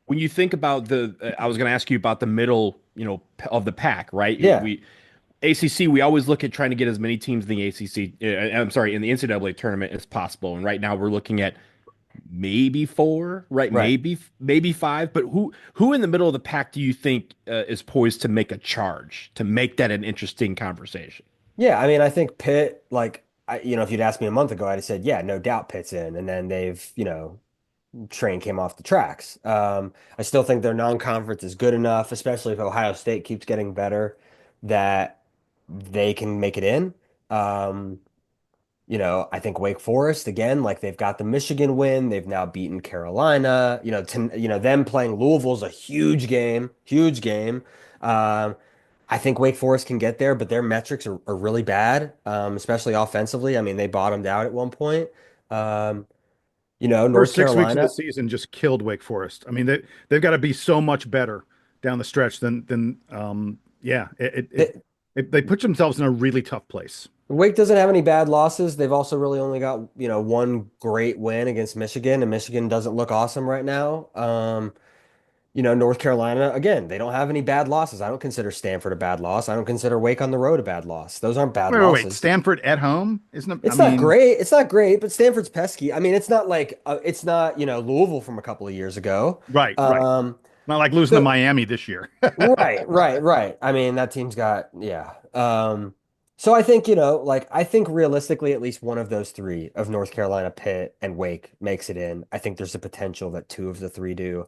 when you think about I was gonna ask you about the middle, of the pack, right? yeah. We ACC, we always look at trying to get as many teams in the ACC, I'm sorry, in the NCAA tournament as possible. And right now we're looking at maybe four, right? Right. Maybe five. But who in the middle of the pack do you think is poised to make a charge to make that an interesting conversation? Yeah, I mean, I think Pitt, like, if you'd asked me a month ago, I'd have said, yeah, no doubt Pitt's in. And then train came off the tracks. I still think their non-conference is good enough, especially if Ohio State keeps getting better, that they can make it in. Um, I think Wake Forest again, like they've got the Michigan win, they've now beaten Carolina. Them playing Louisville's a huge game, huge game. Um, I think Wake Forest can get there, but their metrics are really bad, especially offensively. I mean, they bottomed out at one point. Um, North First 6 weeks of the Carolina. season just killed Wake Forest. I mean, they've got to be so much better down the stretch than yeah. They put themselves in a really tough place. Wake doesn't have any bad losses. They've also really only got, one great win against Michigan, and Michigan doesn't look awesome right now. North Carolina, again, they don't have any bad losses. I don't consider Stanford a bad loss. I don't consider Wake on the road a bad loss. Those aren't bad Wait. losses. Stanford at home isn't it? It's not great. It's not great, but Stanford's pesky. I mean, it's not like it's not, Louisville from a couple of years ago. Right. Not like losing to Miami this year. Right. I mean, that team's got, yeah. So I think, I think realistically, at least one of those three of North Carolina, Pitt, and Wake makes it in. I think there's a potential that two of the three do.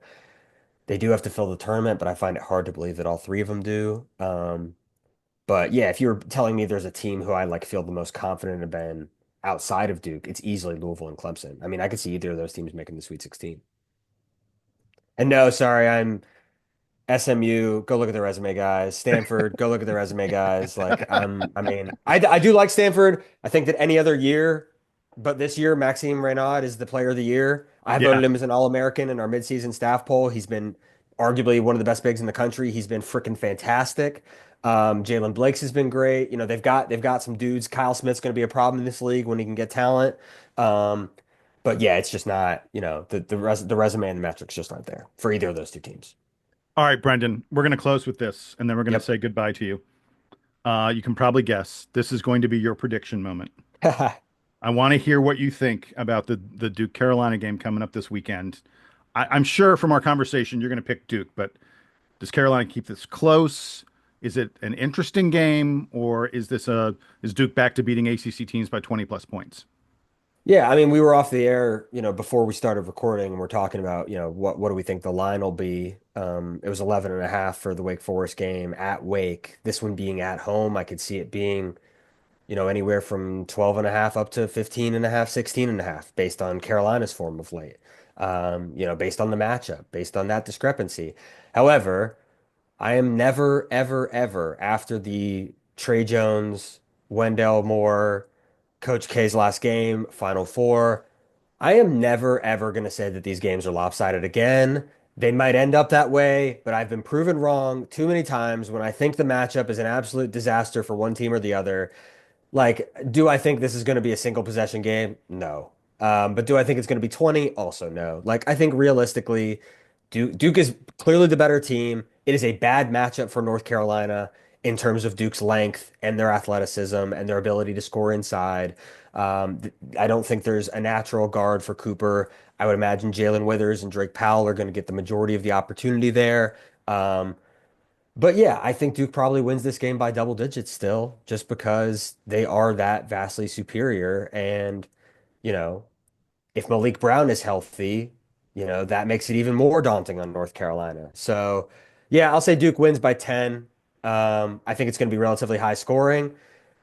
They do have to fill the tournament, but I find it hard to believe that all three of them do. But yeah, if you were telling me there's a team who I like feel the most confident in outside of Duke, it's easily Louisville and Clemson. I mean, I could see either of those teams making the Sweet 16. And no, sorry, I'm SMU. Go look at their resume, guys. Stanford, go look at their resume, guys. I do like Stanford. I think that any other year, but this year, Maxime Reynaud is the player of the year. I voted him as an All-American in our midseason staff poll. He's been arguably one of the best bigs in the country. He's been freaking fantastic. Jalen Blakes has been great. They've got some dudes. Kyle Smith's going to be a problem in this league when he can get talent. But yeah, it's just not, the resume and the metrics just aren't there for either of those two teams. All right, Brendan, we're going to close with this, and then we're going to say goodbye to you. You can probably guess this is going to be your prediction moment. I want to hear what you think about the Duke Carolina game coming up this weekend. I'm sure from our conversation you're going to pick Duke, but does Carolina keep this close? Is it an interesting game, or is Duke back to beating ACC teams by 20 plus points? Yeah, I mean, we were off the air, before we started recording, and we're talking about, what do we think the line will be? It was 11.5 for the Wake Forest game at Wake. This one being at home, I could see it being, anywhere from 12.5 up to 15.5, 16.5, based on Carolina's form of late. Based on the matchup, based on that discrepancy. However, I am never, ever, ever after the Trey Jones, Wendell Moore, Coach K's last game, Final Four. I am never, ever going to say that these games are lopsided again. They might end up that way, but I've been proven wrong too many times when I think the matchup is an absolute disaster for one team or the other. Like, do I think this is going to be a single possession game? No. But do I think it's going to be 20? Also, no. Like, I think realistically, Duke is clearly the better team. It is a bad matchup for North Carolina in terms of Duke's length and their athleticism and their ability to score inside. I don't think there's a natural guard for Cooper. I would imagine Jalen Withers and Drake Powell are going to get the majority of the opportunity there. But yeah, I think Duke probably wins this game by double digits still, just because they are that vastly superior. And, if Malik Brown is healthy, that makes it even more daunting on North Carolina. So yeah, I'll say Duke wins by 10. I think it's going to be relatively high scoring.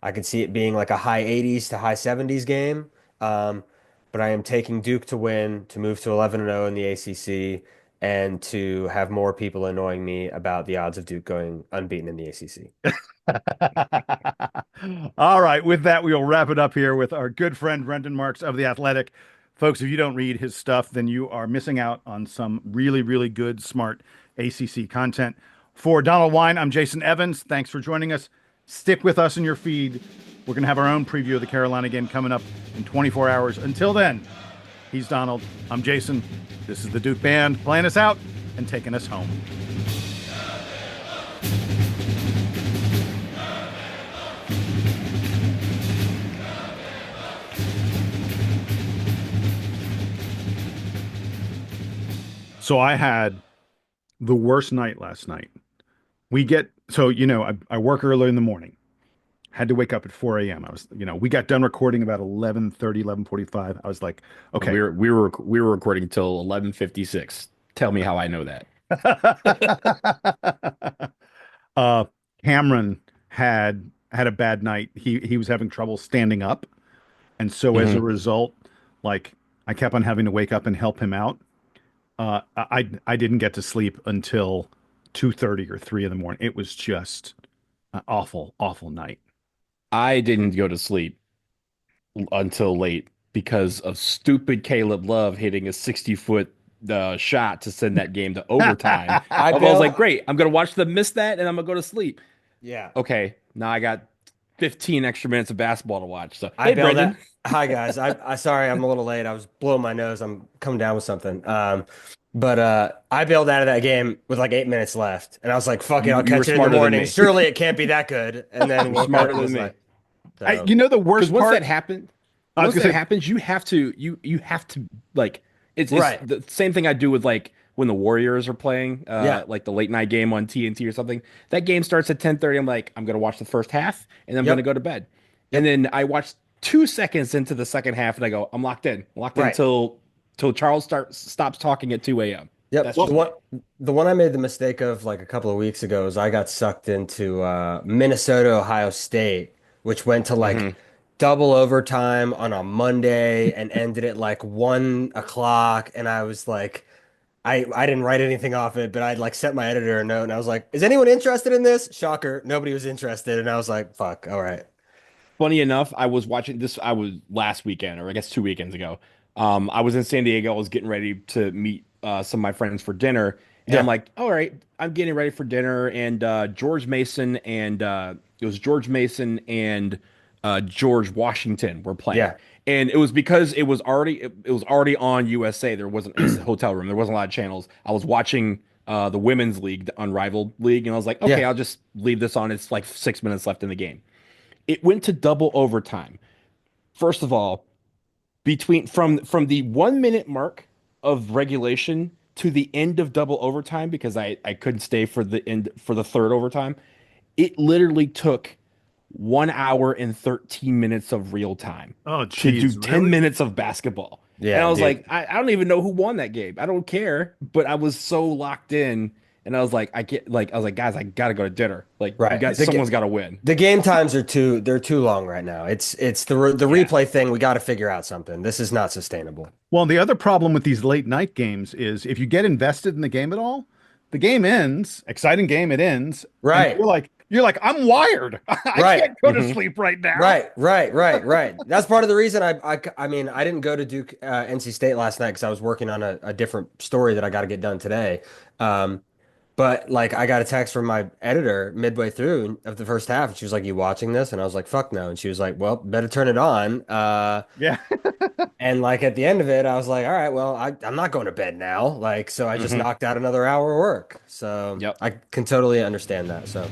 I could see it being like a high 80s to high 70s game. But I am taking Duke to win, to move to 11-0 in the ACC, and to have more people annoying me about the odds of Duke going unbeaten in the ACC. All right. With that, we will wrap it up here with our good friend Brendan Marks of The Athletic. Folks, if you don't read his stuff, then you are missing out on some really, really good, smart ACC content. For Donald Wine, I'm Jason Evans. Thanks for joining us. Stick with us in your feed. We're going to have our own preview of the Carolina game coming up in 24 hours. Until then, he's Donald. I'm Jason. This is the Duke Band playing us out and taking us home. So I had the worst night last night. I work early in the morning. Had to wake up at 4 a.m. We got done recording about 11:30, 11:45. I was like, okay. We were recording till 11:56. Tell me how I know that. Cameron had a bad night. He was having trouble standing up. And so as a result, like I kept on having to wake up and help him out. I didn't get to sleep until 2:30 or 3 in the morning. It was just an awful, awful night. I didn't go to sleep until late because of stupid Caleb Love hitting a 60-foot shot to send that game to overtime. I was like, great, I'm going to watch them miss that, and I'm going to go to sleep. Yeah. Okay, now I got 15 extra minutes of basketball to watch. So, hey, Brendan. Hi, guys. I sorry I'm a little late. I was blowing my nose. I'm coming down with something. But I bailed out of that game with like 8 minutes left, and I was like, "Fuck it, I'll catch it in the morning. Surely it can't be that good." And then you're smarter than me. Like, so. The worst part. Once that happens, you have to like it's right. The same thing I do with like when the Warriors are playing, like the late night game on TNT or something. That game starts at 10:30. I'm like, I'm gonna watch the first half, and I'm gonna go to bed. And then I watch 2 seconds into the second half, and I go, I'm locked in. Until Charles stops talking at 2 a.m. Yep. The one I made the mistake of like a couple of weeks ago is I got sucked into Minnesota, Ohio State, which went to like double overtime on a Monday and ended at like 1 o'clock. And I was like, I didn't write anything off it, but I'd like sent my editor a note and I was like, is anyone interested in this? Shocker. Nobody was interested. And I was like, fuck. All right. Funny enough, I was watching this. I was last weekend, or I guess 2 weekends ago. I was in San Diego. I was getting ready to meet some of my friends for dinner. And I'm like, all right, I'm getting ready for dinner. And George Mason and George Washington were playing. Yeah. And it was because it was already on USA. There wasn't a hotel room. There wasn't a lot of channels. I was watching the women's league, the Unrivaled League, and I was like, okay, I'll just leave this on. It's like 6 minutes left in the game. It went to double overtime. First of all, from the 1 minute mark of regulation to the end of double overtime, because I couldn't stay for the end for the third overtime, it literally took 1 hour and 13 minutes of real time to do 10 minutes of basketball. Yeah, and I was like, I don't even know who won that game. I don't care, but I was so locked in. And I was like, guys, I gotta go to dinner. Like, someone's got to win. The game times they're too long right now. It's the replay thing. We got to figure out something. This is not sustainable. Well, the other problem with these late night games is if you get invested in the game at all, the game ends. Exciting game, it ends. Right. You're like, I'm wired. I can't go to sleep right now. Right. That's part of the reason I mean, I didn't go to Duke NC State last night because I was working on a different story that I got to get done today. But like I got a text from my editor midway through of the first half, and she was like, "You watching this?" And I was like, "Fuck no." And she was like, "Well, better turn it on." Yeah. And like at the end of it, I was like, "All right, well, I'm not going to bed now." Like, so I just knocked out another hour of work. So I can totally understand that. So.